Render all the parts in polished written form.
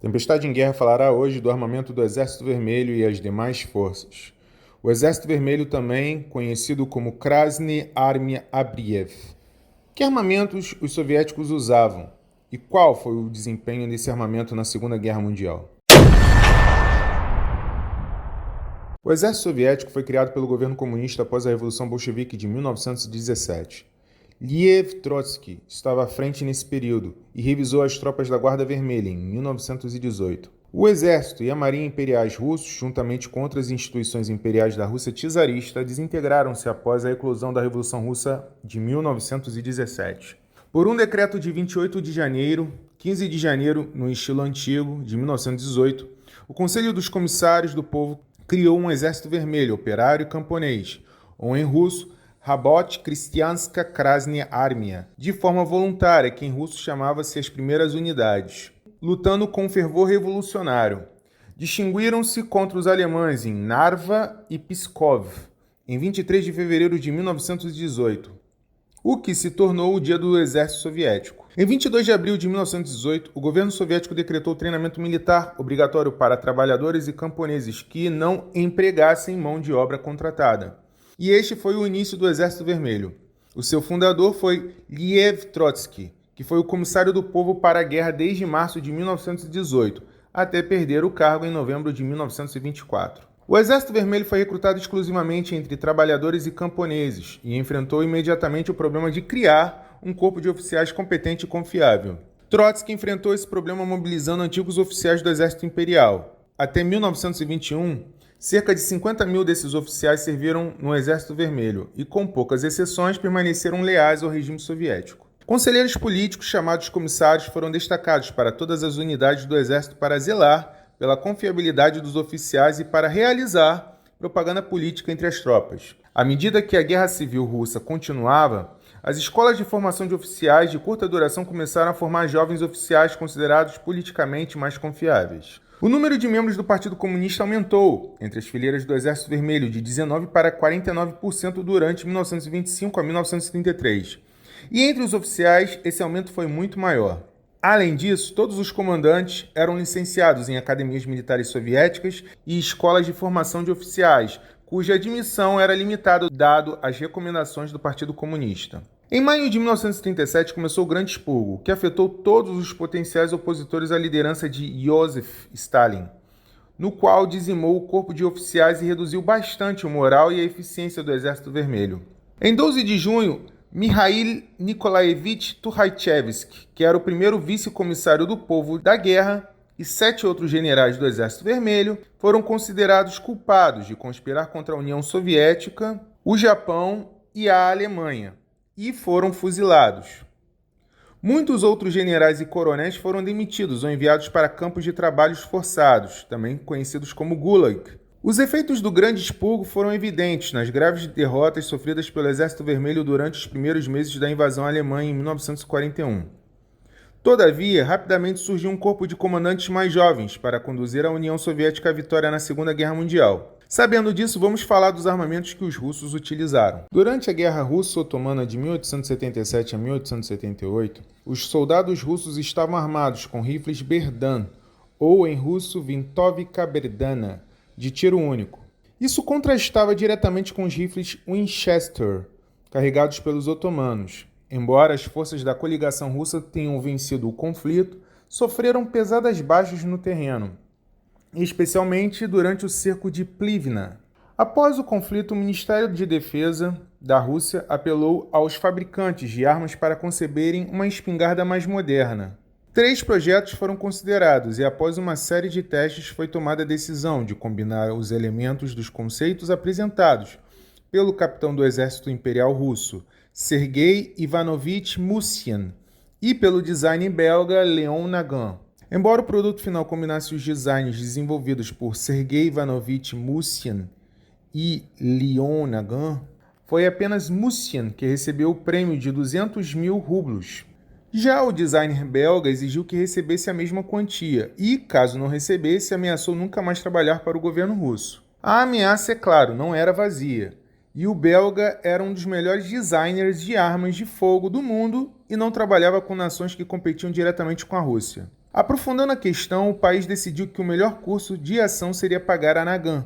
Tempestade em Guerra falará hoje do armamento do Exército Vermelho e as demais forças. O Exército Vermelho, também conhecido como Krasny Armia Abriev. Que armamentos os soviéticos usavam? E qual foi o desempenho desse armamento na Segunda Guerra Mundial? O Exército Soviético foi criado pelo governo comunista após a Revolução Bolchevique de 1917. Lev Trotsky estava à frente nesse período e revisou as tropas da Guarda Vermelha em 1918. O Exército e a Marinha Imperiais russos, juntamente com outras instituições imperiais da Rússia czarista, desintegraram-se após a eclosão da Revolução Russa de 1917. Por um decreto de 28 de janeiro, 15 de janeiro, no estilo antigo, de 1918, o Conselho dos Comissários do Povo criou um Exército Vermelho, operário e camponês, ou em russo, Rabot Kristianska Krasnya Armia, de forma voluntária, que em russo chamava-se as primeiras unidades, lutando com fervor revolucionário. Distinguiram-se contra os alemães em Narva e Pskov, em 23 de fevereiro de 1918, o que se tornou o Dia do Exército Soviético. Em 22 de abril de 1918, o governo soviético decretou treinamento militar obrigatório para trabalhadores e camponeses que não empregassem mão de obra contratada. E este foi o início do Exército Vermelho. O seu fundador foi Lev Trotsky, que foi o comissário do povo para a guerra desde março de 1918, até perder o cargo em novembro de 1924. O Exército Vermelho foi recrutado exclusivamente entre trabalhadores e camponeses e enfrentou imediatamente o problema de criar um corpo de oficiais competente e confiável. Trotsky enfrentou esse problema mobilizando antigos oficiais do Exército Imperial. Até 1921, cerca de 50 mil desses oficiais serviram no Exército Vermelho e, com poucas exceções, permaneceram leais ao regime soviético. Conselheiros políticos, chamados comissários, foram destacados para todas as unidades do Exército para zelar pela confiabilidade dos oficiais e para realizar propaganda política entre as tropas. À medida que a Guerra Civil Russa continuava, as escolas de formação de oficiais de curta duração começaram a formar jovens oficiais considerados politicamente mais confiáveis. O número de membros do Partido Comunista aumentou entre as fileiras do Exército Vermelho de 19% para 49% durante 1925 a 1933. E entre os oficiais, esse aumento foi muito maior. Além disso, todos os comandantes eram licenciados em academias militares soviéticas e escolas de formação de oficiais, cuja admissão era limitada dado as recomendações do Partido Comunista. Em maio de 1937 começou o Grande Expurgo, que afetou todos os potenciais opositores à liderança de Iosif Stalin, no qual dizimou o corpo de oficiais e reduziu bastante o moral e a eficiência do Exército Vermelho. Em 12 de junho, Mikhail Nikolaevich Tukhachevsky, que era o primeiro vice-comissário do povo da guerra, e 7 outros generais do Exército Vermelho foram considerados culpados de conspirar contra a União Soviética, o Japão e a Alemanha, e foram fuzilados. Muitos outros generais e coronéis foram demitidos ou enviados para campos de trabalhos forçados, também conhecidos como Gulag. Os efeitos do Grande Expurgo foram evidentes nas graves derrotas sofridas pelo Exército Vermelho durante os primeiros meses da invasão alemã em 1941. Todavia, rapidamente surgiu um corpo de comandantes mais jovens para conduzir a União Soviética à vitória na Segunda Guerra Mundial. Sabendo disso, vamos falar dos armamentos que os russos utilizaram. Durante a Guerra Russo-Otomana de 1877 a 1878, os soldados russos estavam armados com rifles Berdan, ou em russo Vintovka Berdana, de tiro único. Isso contrastava diretamente com os rifles Winchester, carregados pelos otomanos. Embora as forças da coligação russa tenham vencido o conflito, sofreram pesadas baixas no terreno, especialmente durante o cerco de Plivna. Após o conflito, o Ministério de Defesa da Rússia apelou aos fabricantes de armas para conceberem uma espingarda mais moderna. 3 projetos foram considerados e, após uma série de testes, foi tomada a decisão de combinar os elementos dos conceitos apresentados pelo capitão do Exército Imperial Russo, Sergei Ivanovich Mussian, e pelo designer belga Léon Nagin. Embora o produto final combinasse os designs desenvolvidos por Sergei Ivanovich Mussian e Léon Nagin, foi apenas Mussian que recebeu o prêmio de 200 mil rublos. Já o designer belga exigiu que recebesse a mesma quantia e, caso não recebesse, ameaçou nunca mais trabalhar para o governo russo. A ameaça, é claro, não era vazia, e o belga era um dos melhores designers de armas de fogo do mundo e não trabalhava com nações que competiam diretamente com a Rússia. Aprofundando a questão, o país decidiu que o melhor curso de ação seria pagar a Nagant.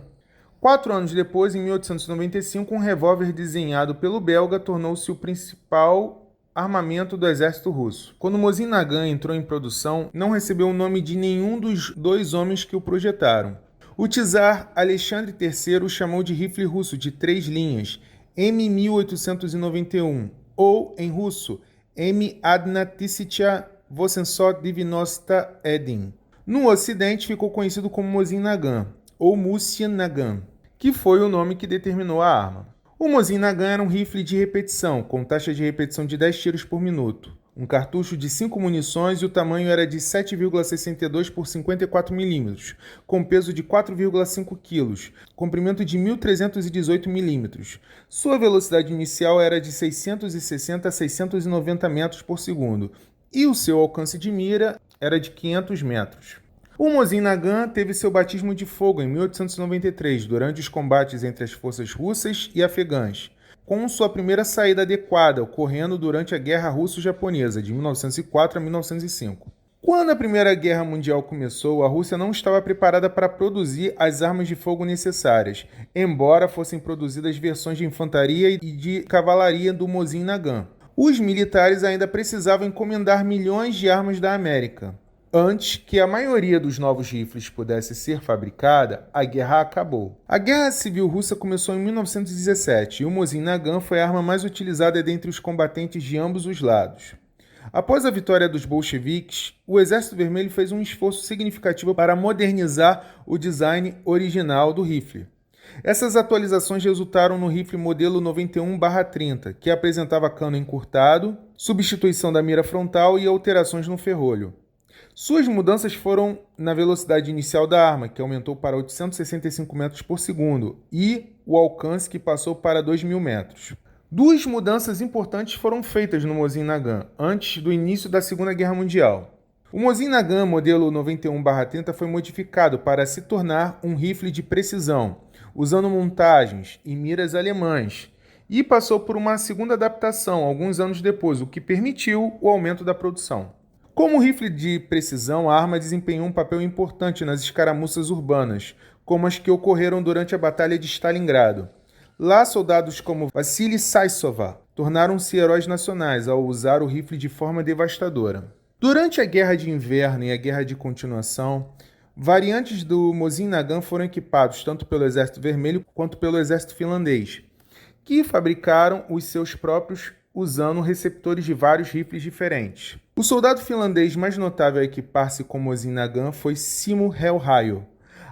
4 anos depois, em 1895, um revólver desenhado pelo belga tornou-se o principal armamento do exército russo. Quando o Mosin Nagant entrou em produção, não recebeu o nome de nenhum dos 2 homens que o projetaram. O czar Alexandre III o chamou de rifle russo de 3 linhas, M1891, ou, em russo, M1191 No Ocidente, ficou conhecido como Mosin Nagant, ou Mosin Nagant, que foi o nome que determinou a arma. O Mosin Nagant era um rifle de repetição, com taxa de repetição de 10 tiros por minuto, um cartucho de 5 munições e o tamanho era de 7,62 por 54 mm, com peso de 4,5 kg, comprimento de 1.318 mm. Sua velocidade inicial era de 660 a 690 metros por segundo e o seu alcance de mira era de 500 metros. O Mosin Nagant teve seu batismo de fogo em 1893, durante os combates entre as forças russas e afegãs, com sua primeira saída adequada, ocorrendo durante a Guerra Russo-Japonesa, de 1904 a 1905. Quando a Primeira Guerra Mundial começou, a Rússia não estava preparada para produzir as armas de fogo necessárias, embora fossem produzidas versões de infantaria e de cavalaria do Mosin Nagant. Os militares ainda precisavam encomendar milhões de armas da América. Antes que a maioria dos novos rifles pudesse ser fabricada, a guerra acabou. A Guerra Civil Russa começou em 1917 e o Mosin Nagant foi a arma mais utilizada dentre os combatentes de ambos os lados. Após a vitória dos bolcheviques, o Exército Vermelho fez um esforço significativo para modernizar o design original do rifle. Essas atualizações resultaram no rifle modelo 91/30, que apresentava cano encurtado, substituição da mira frontal e alterações no ferrolho. Suas mudanças foram na velocidade inicial da arma, que aumentou para 865 metros por segundo, e o alcance, que passou para 2.000 metros. 2 mudanças importantes foram feitas no Mosin Nagant antes do início da Segunda Guerra Mundial. O Mosin Nagant modelo 91/30 foi modificado para se tornar um rifle de precisão, usando montagens e miras alemãs, e passou por uma segunda adaptação alguns anos depois, o que permitiu o aumento da produção. Como rifle de precisão, a arma desempenhou um papel importante nas escaramuças urbanas, como as que ocorreram durante a Batalha de Stalingrado. Lá, soldados como Vassili Saisova tornaram-se heróis nacionais ao usar o rifle de forma devastadora. Durante a Guerra de Inverno e a Guerra de Continuação, variantes do Mosin Nagant foram equipados tanto pelo Exército Vermelho quanto pelo Exército Finlandês, que fabricaram os seus próprios usando receptores de vários rifles diferentes. O soldado finlandês mais notável a equipar-se com Mosin Nagant foi Simo Hällhaju,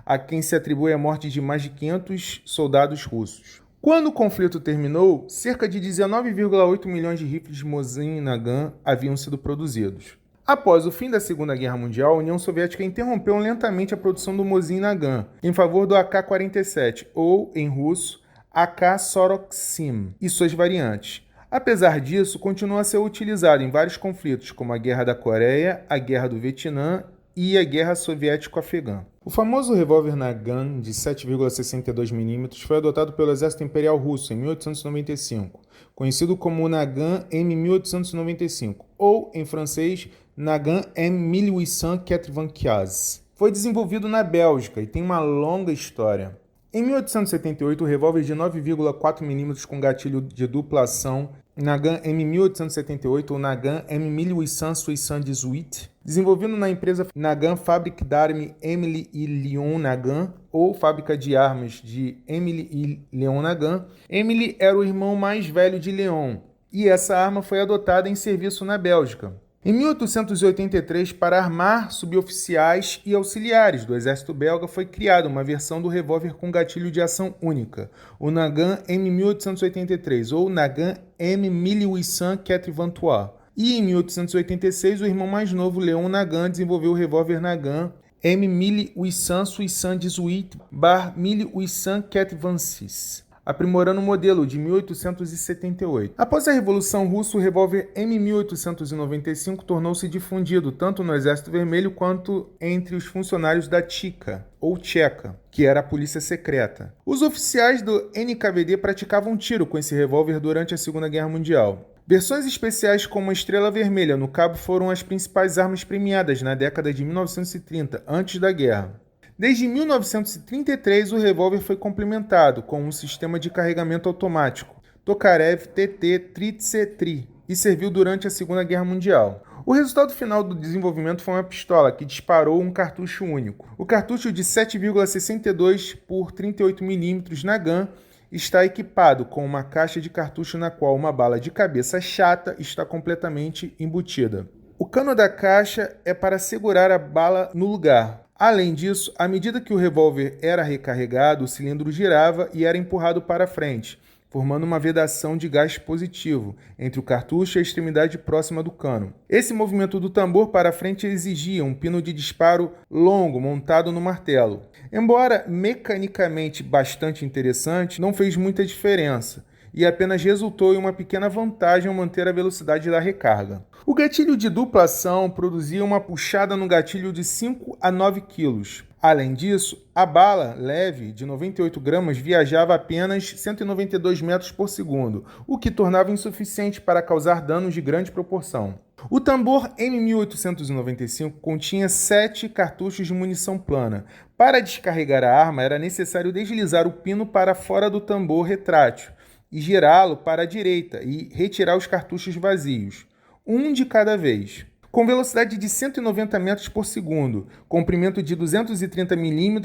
a quem se atribui a morte de mais de 500 soldados russos. Quando o conflito terminou, cerca de 19,8 milhões de rifles de Mosin Nagant haviam sido produzidos. Após o fim da Segunda Guerra Mundial, a União Soviética interrompeu lentamente a produção do Mosin Nagant em favor do AK-47, ou, em russo, AK-47, e suas variantes. Apesar disso, continua a ser utilizado em vários conflitos, como a Guerra da Coreia, a Guerra do Vietnã e a Guerra Soviético-Afegã. O famoso revólver Nagant de 7,62 mm foi adotado pelo Exército Imperial Russo em 1895, conhecido como Nagant M1895, ou, em francês, Nagant M1895. Foi desenvolvido na Bélgica e tem uma longa história. Em 1878, o revólver de 9,4 mm com gatilho de dupla ação Nagant M1878 ou Nagant M1878, desenvolvido na empresa Nagant Fabrique d'Armes Émile et Léon Nagant, ou Fábrica de Armas de Émile e Léon Nagant. Émile era o irmão mais velho de Léon, e essa arma foi adotada em serviço na Bélgica. Em 1883, para armar suboficiais e auxiliares do exército belga, foi criada uma versão do revólver com gatilho de ação única, o Nagant M1883 ou Nagant M1883. E em 1886, o irmão mais novo, Léon Nagant, desenvolveu o revólver Nagant M1878-1886, aprimorando o modelo de 1878. Após a Revolução Russa, o revólver M1895 tornou-se difundido tanto no Exército Vermelho quanto entre os funcionários da Tchika, ou Tcheca, que era a polícia secreta. Os oficiais do NKVD praticavam tiro com esse revólver durante a Segunda Guerra Mundial. Versões especiais como a Estrela Vermelha no cabo foram as principais armas premiadas na década de 1930, antes da guerra. Desde 1933, o revólver foi complementado com um sistema de carregamento automático, Tokarev TT-33, e serviu durante a Segunda Guerra Mundial. O resultado final do desenvolvimento foi uma pistola que disparou um cartucho único. O cartucho de 7,62 por 38 mm Nagant está equipado com uma caixa de cartucho na qual uma bala de cabeça chata está completamente embutida. O cano da caixa é para segurar a bala no lugar. Além disso, à medida que o revólver era recarregado, o cilindro girava e era empurrado para frente, formando uma vedação de gás positivo entre o cartucho e a extremidade próxima do cano. Esse movimento do tambor para frente exigia um pino de disparo longo montado no martelo. Embora mecanicamente bastante interessante, não fez muita diferença e apenas resultou em uma pequena vantagem ao manter a velocidade da recarga. O gatilho de dupla ação produzia uma puxada no gatilho de 5 a 9 kg. Além disso, a bala leve de 98 gramas viajava apenas 192 metros por segundo, o que tornava insuficiente para causar danos de grande proporção. O tambor M1895 continha 7 cartuchos de munição plana. Para descarregar a arma, era necessário deslizar o pino para fora do tambor retrátil e girá-lo para a direita e retirar os cartuchos vazios, um de cada vez. Com velocidade de 190 metros por segundo, comprimento de 230 mm,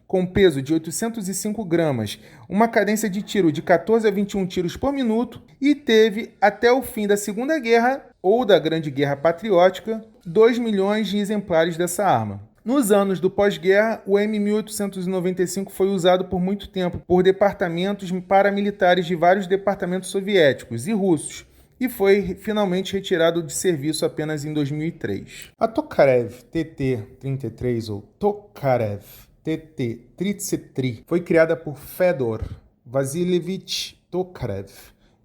com peso de 805 gramas, uma cadência de tiro de 14 a 21 tiros por minuto e teve, até o fim da Segunda Guerra, ou da Grande Guerra Patriótica, 2 milhões de exemplares dessa arma. Nos anos do pós-guerra, o M1895 foi usado por muito tempo por departamentos paramilitares de vários departamentos soviéticos e russos, e foi finalmente retirado de serviço apenas em 2003. A Tokarev TT-33 ou Tokarev TT-33 foi criada por Fedor Vasilievich Tokarev,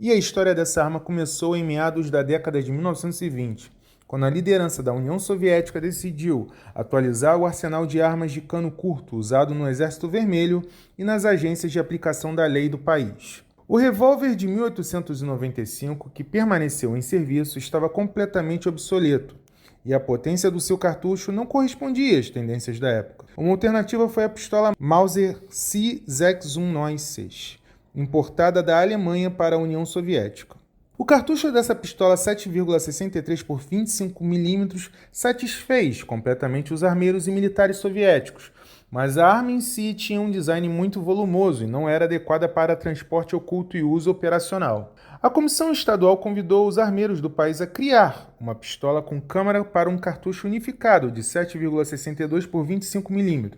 e a história dessa arma começou em meados da década de 1920, quando a liderança da União Soviética decidiu atualizar o arsenal de armas de cano curto usado no Exército Vermelho e nas agências de aplicação da lei do país. O revólver de 1895, que permaneceu em serviço, estava completamente obsoleto, e a potência do seu cartucho não correspondia às tendências da época. Uma alternativa foi a pistola Mauser C-696, importada da Alemanha para a União Soviética. O cartucho dessa pistola 7,63 por 25 mm satisfez completamente os armeiros e militares soviéticos, mas a arma em si tinha um design muito volumoso e não era adequada para transporte oculto e uso operacional. A Comissão Estadual convidou os armeiros do país a criar uma pistola com câmara para um cartucho unificado de 7,62 por 25 mm.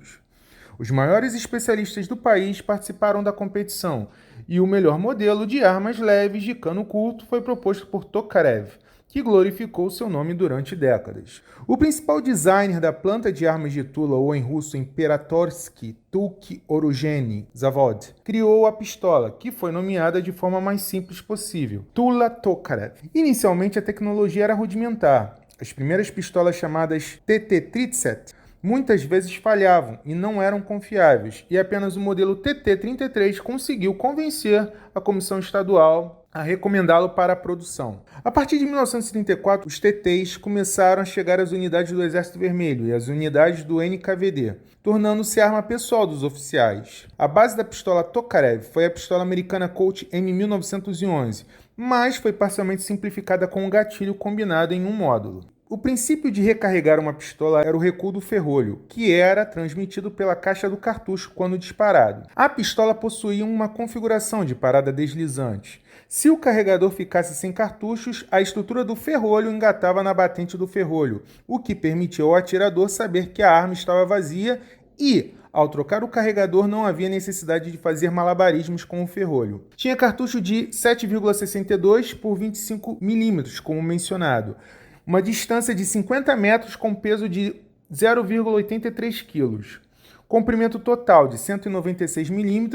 Os maiores especialistas do país participaram da competição e o melhor modelo de armas leves de cano curto foi proposto por Tokarev, que glorificou seu nome durante décadas. O principal designer da planta de armas de Tula, ou em russo Imperatorsky Tulki Oruzheny Zavod, criou a pistola, que foi nomeada de forma mais simples possível, Tula Tokarev. Inicialmente a tecnologia era rudimentar. As primeiras pistolas chamadas TT-37 muitas vezes falhavam e não eram confiáveis, e apenas o modelo TT-33 conseguiu convencer a Comissão Estadual a recomendá-lo para a produção. A partir de 1934, os TTs começaram a chegar às unidades do Exército Vermelho e às unidades do NKVD, tornando-se arma pessoal dos oficiais. A base da pistola Tokarev foi a pistola americana Colt M1911, mas foi parcialmente simplificada com um gatilho combinado em um módulo. O princípio de recarregar uma pistola era o recuo do ferrolho, que era transmitido pela caixa do cartucho quando disparado. A pistola possuía uma configuração de parada deslizante. Se o carregador ficasse sem cartuchos, a estrutura do ferrolho engatava na batente do ferrolho, o que permitia ao atirador saber que a arma estava vazia e, ao trocar o carregador, não havia necessidade de fazer malabarismos com o ferrolho. Tinha cartucho de 7,62 por 25 mm, como mencionado. Uma distância de 50 metros com peso de 0,83 kg. Comprimento total de 196 mm,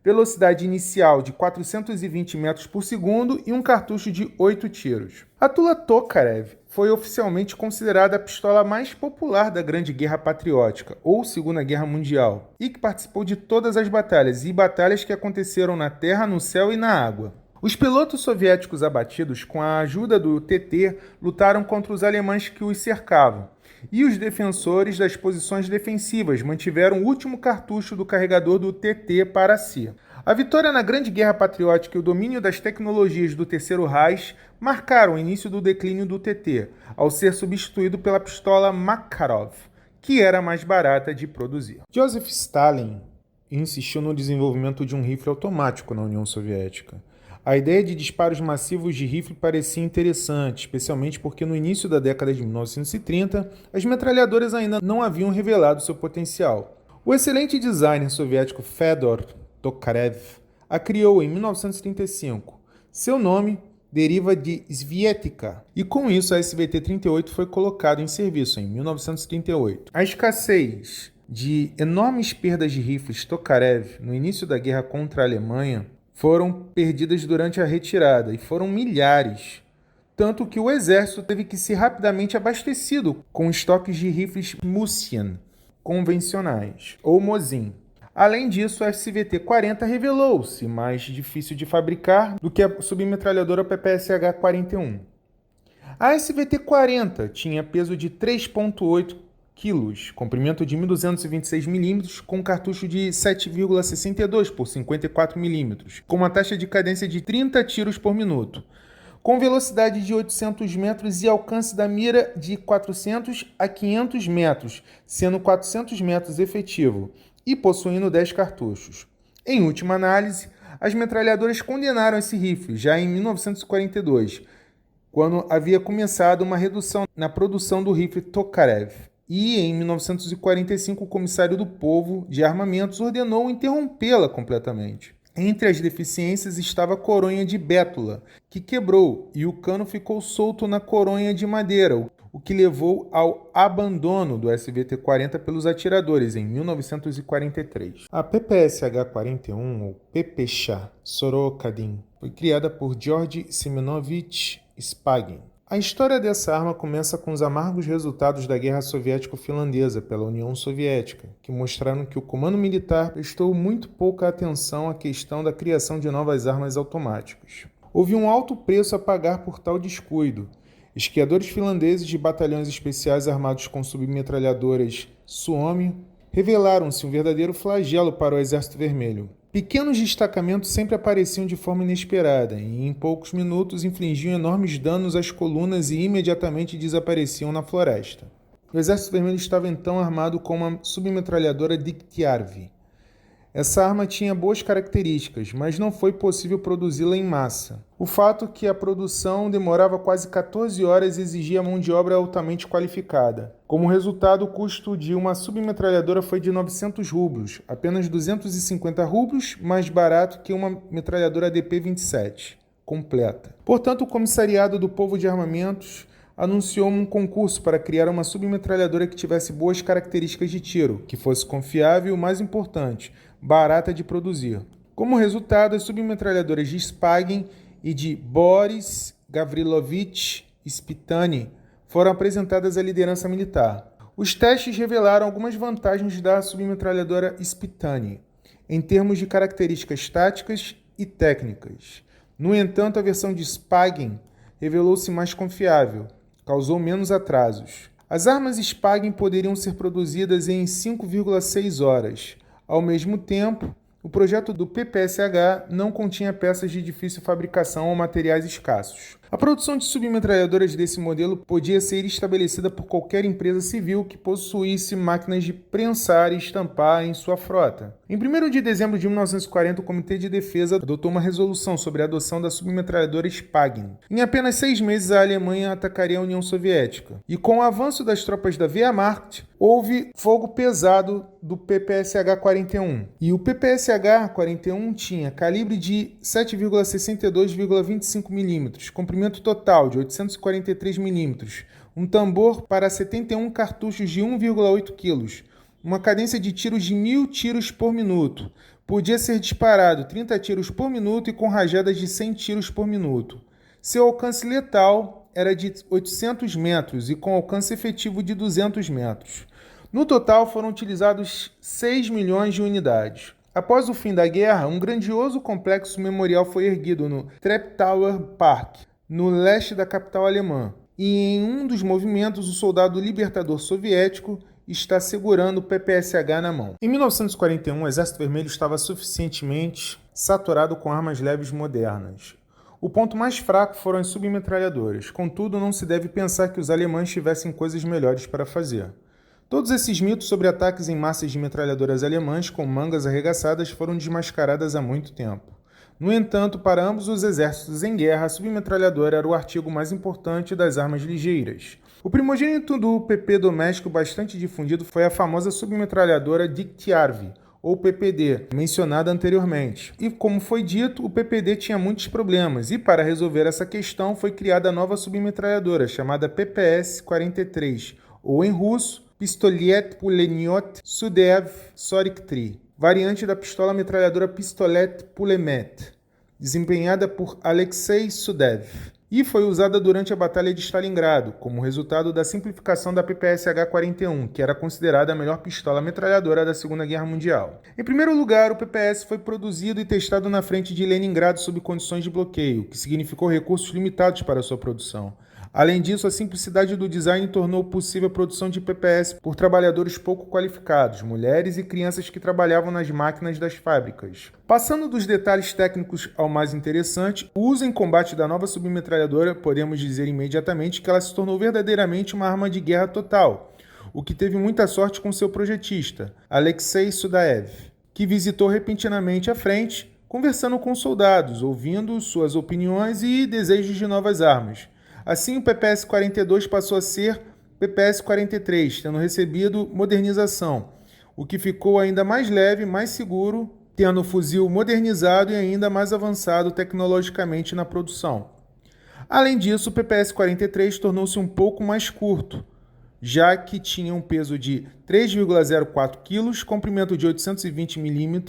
velocidade inicial de 420 metros por segundo e um cartucho de 8 tiros. A Tula Tokarev foi oficialmente considerada a pistola mais popular da Grande Guerra Patriótica, ou Segunda Guerra Mundial, e que participou de todas as batalhas que aconteceram na terra, no céu e na água. Os pilotos soviéticos abatidos, com a ajuda do TT, lutaram contra os alemães que os cercavam, e os defensores das posições defensivas mantiveram o último cartucho do carregador do TT para si. A vitória na Grande Guerra Patriótica e o domínio das tecnologias do Terceiro Reich marcaram o início do declínio do TT, ao ser substituído pela pistola Makarov, que era mais barata de produzir. Joseph Stalin insistiu no desenvolvimento de um rifle automático na União Soviética. A ideia de disparos massivos de rifle parecia interessante, especialmente porque no início da década de 1930, as metralhadoras ainda não haviam revelado seu potencial. O excelente designer soviético Fedor Tokarev a criou em 1935. Seu nome deriva de Svietka, e com isso a SVT-38 foi colocado em serviço em 1938. A escassez de enormes perdas de rifles Tokarev no início da guerra contra a Alemanha foram perdidas durante a retirada, e foram milhares, tanto que o exército teve que ser rapidamente abastecido com estoques de rifles Musin convencionais, ou Mosin. Além disso, a SVT-40 revelou-se mais difícil de fabricar do que a submetralhadora PPSH-41. A SVT-40 tinha peso de 3,8 kg, comprimento de 1.226 mm, com cartucho de 7,62 por 54 mm, com uma taxa de cadência de 30 tiros por minuto, com velocidade de 800 metros e alcance da mira de 400 a 500 metros, sendo 400 metros efetivo, e possuindo 10 cartuchos. Em última análise, as metralhadoras condenaram esse rifle já em 1942, quando havia começado uma redução na produção do rifle Tokarev. E em 1945, o comissário do Povo de Armamentos ordenou interrompê-la completamente. Entre as deficiências estava a coronha de bétula, que quebrou, e o cano ficou solto na coronha de madeira, o que levou ao abandono do SVT-40 pelos atiradores em 1943. A PPSH-41, ou PPSH Sorokadin, foi criada por Georgy Semenovich Spagin. A história dessa arma começa com os amargos resultados da Guerra Soviético-Finlandesa pela União Soviética, que mostraram que o comando militar prestou muito pouca atenção à questão da criação de novas armas automáticas. Houve um alto preço a pagar por tal descuido. Esquiadores finlandeses de batalhões especiais armados com submetralhadoras Suomi revelaram-se um verdadeiro flagelo para o Exército Vermelho. Pequenos destacamentos sempre apareciam de forma inesperada e, em poucos minutos, infligiam enormes danos às colunas e imediatamente desapareciam na floresta. O Exército Vermelho estava então armado com uma submetralhadora Degtyaryov. Essa arma tinha boas características, mas não foi possível produzi-la em massa. O fato que a produção demorava quase 14 horas exigia mão de obra altamente qualificada. Como resultado, o custo de uma submetralhadora foi de 900 rublos, apenas 250 rublos mais barato que uma metralhadora DP-27, completa. Portanto, o Comissariado do Povo de Armamentos anunciou um concurso para criar uma submetralhadora que tivesse boas características de tiro, que fosse confiável e, o mais importante, barata de produzir. Como resultado, as submetralhadoras de Spagin e de Boris Gavrilovich Spitani foram apresentadas à liderança militar. Os testes revelaram algumas vantagens da submetralhadora Spitani, em termos de características táticas e técnicas. No entanto, a versão de Spagin revelou-se mais confiável, causou menos atrasos. As armas Spagin poderiam ser produzidas em 5,6 horas. Ao mesmo tempo, o projeto do PPSH não continha peças de difícil fabricação ou materiais escassos. A produção de submetralhadoras desse modelo podia ser estabelecida por qualquer empresa civil que possuísse máquinas de prensar e estampar em sua frota. Em 1º de dezembro de 1940, o Comitê de Defesa adotou uma resolução sobre a adoção da submetralhadora Spagin. Em apenas 6 meses, a Alemanha atacaria a União Soviética. E com o avanço das tropas da Wehrmacht, houve fogo pesado do PPSH-41. E o PPSH-41 tinha calibre de 7,62,25 mm, comprimento total de 843 mm, um tambor para 71 cartuchos de 1,8 kg, uma cadência de tiros de 1.000 tiros por minuto. Podia ser disparado 30 tiros por minuto e com rajadas de 100 tiros por minuto. Seu alcance letal era de 800 metros e com alcance efetivo de 200 metros. No total, foram utilizados 6 milhões de unidades. Após o fim da guerra, um grandioso complexo memorial foi erguido no Treptower Park, no leste da capital alemã. E em um dos movimentos, o soldado libertador soviético está segurando o PPSH na mão. Em 1941, o Exército Vermelho estava suficientemente saturado com armas leves modernas. O ponto mais fraco foram as submetralhadoras. Contudo, não se deve pensar que os alemães tivessem coisas melhores para fazer. Todos esses mitos sobre ataques em massas de metralhadoras alemãs com mangas arregaçadas foram desmascaradas há muito tempo. No entanto, para ambos os exércitos em guerra, a submetralhadora era o artigo mais importante das armas ligeiras. O primogênito do PP doméstico bastante difundido foi a famosa submetralhadora Dictярvi, ou PPD, mencionada anteriormente. E como foi dito, o PPD tinha muitos problemas, e para resolver essa questão foi criada a nova submetralhadora, chamada PPS-43, ou em russo, Pistolet Pulemiot Sudev 43, variante da pistola metralhadora Pistolet Pulemet, desempenhada por Alexei Sudev, e foi usada durante a Batalha de Stalingrado, como resultado da simplificação da PPS-H-41, que era considerada a melhor pistola metralhadora da Segunda Guerra Mundial. Em primeiro lugar, o PPS foi produzido e testado na frente de Leningrado sob condições de bloqueio, que significou recursos limitados para sua produção. Além disso, a simplicidade do design tornou possível a produção de PPS por trabalhadores pouco qualificados, mulheres e crianças que trabalhavam nas máquinas das fábricas. Passando dos detalhes técnicos ao mais interessante, o uso em combate da nova submetralhadora, podemos dizer imediatamente que ela se tornou verdadeiramente uma arma de guerra total, o que teve muita sorte com seu projetista, Alexei Sudaev, que visitou repentinamente a frente, conversando com soldados, ouvindo suas opiniões e desejos de novas armas. Assim, o PPS-42 passou a ser PPS-43, tendo recebido modernização, o que ficou ainda mais leve, mais seguro, tendo o fuzil modernizado e ainda mais avançado tecnologicamente na produção. Além disso, o PPS-43 tornou-se um pouco mais curto, já que tinha um peso de 3,04 kg, comprimento de 820 mm,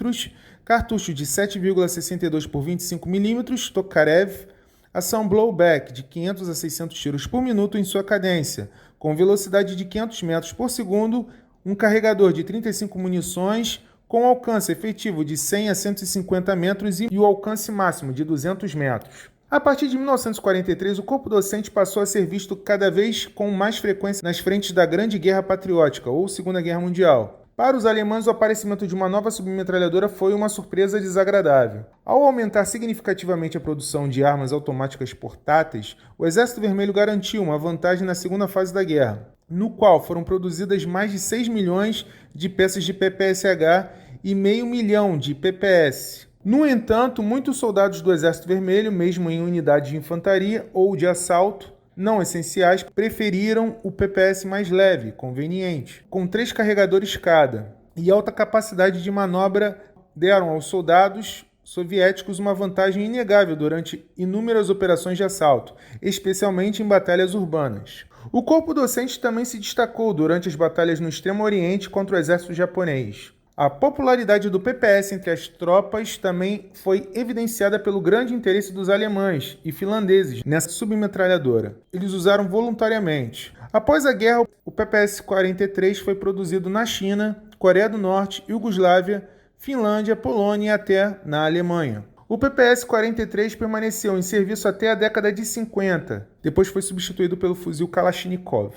cartucho de 7,62 por 25 mm, Tokarev, ação blowback de 500 a 600 tiros por minuto em sua cadência, com velocidade de 500 metros por segundo, um carregador de 35 munições, com alcance efetivo de 100 a 150 metros e o alcance máximo de 200 metros. A partir de 1943, o corpo docente passou a ser visto cada vez com mais frequência nas frentes da Grande Guerra Patriótica, ou Segunda Guerra Mundial. Para os alemães, o aparecimento de uma nova submetralhadora foi uma surpresa desagradável. Ao aumentar significativamente a produção de armas automáticas portáteis, o Exército Vermelho garantiu uma vantagem na segunda fase da guerra, no qual foram produzidas mais de 6 milhões de peças de PPSH e meio milhão de PPS. No entanto, muitos soldados do Exército Vermelho, mesmo em unidades de infantaria ou de assalto, não essenciais, preferiram o PPS mais leve, conveniente, com 3 carregadores cada, e alta capacidade de manobra deram aos soldados soviéticos uma vantagem inegável durante inúmeras operações de assalto, especialmente em batalhas urbanas. O corpo docente também se destacou durante as batalhas no Extremo Oriente contra o exército japonês. A popularidade do PPS entre as tropas também foi evidenciada pelo grande interesse dos alemães e finlandeses nessa submetralhadora. Eles usaram voluntariamente. Após a guerra, o PPS-43 foi produzido na China, Coreia do Norte, Iugoslávia, Finlândia, Polônia e até na Alemanha. O PPS-43 permaneceu em serviço até a década de 50, depois foi substituído pelo fuzil Kalashnikov.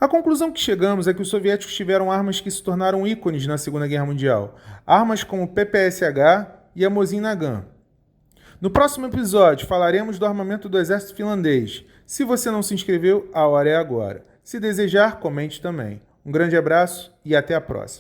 A conclusão que chegamos é que os soviéticos tiveram armas que se tornaram ícones na Segunda Guerra Mundial, armas como o PPSH e a Mosin Nagant. No próximo episódio falaremos do armamento do exército finlandês. Se você não se inscreveu, a hora é agora. Se desejar, comente também. Um grande abraço e até a próxima.